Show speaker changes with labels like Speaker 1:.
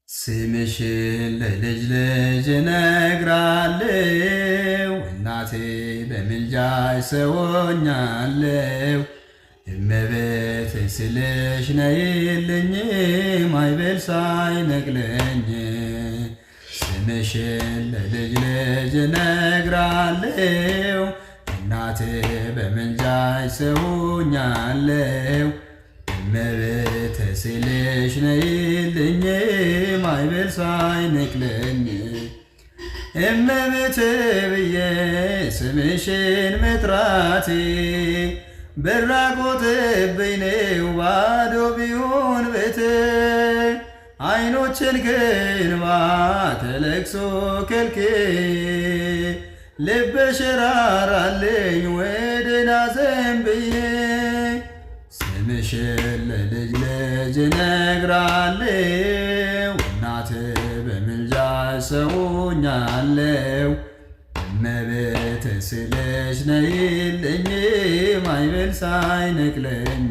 Speaker 1: ስምሽን ለልጅ ልጅ እነግራለሁ፣ እናቴ በምልጃሽ ሰውኛለሁ። እመቤቴ ስልሽ ነይልኝ ማዕበል ሳይነቅለኝ። ስምሽን ለልጅ ልጅ እነግራለሁ፣ እናቴ በምልጃሽ ሰውኛለሁ። እመቤቴ ስልሽ ነይልኝ ማዕበል ሳይነቅለኝ። እመቤቴ ብዬ ስምሽን መጥራቴ በራቆትብኝ ነው ባዶ ቢሆን ቤቴ። ዓይኖችን ከእንባ ከለቅሶ ከልክዬ ልብሽ ራራልኝ ወደ ናዘን ብዬ። ስምሽን ለልጅ ልጅ እነግራለሁ፣ እናቴ በምልጃሽ ሰውኛለሁ። እመቤቴ ስልሽ ነይልኝ ማዕበል ሳይነቅለኝ።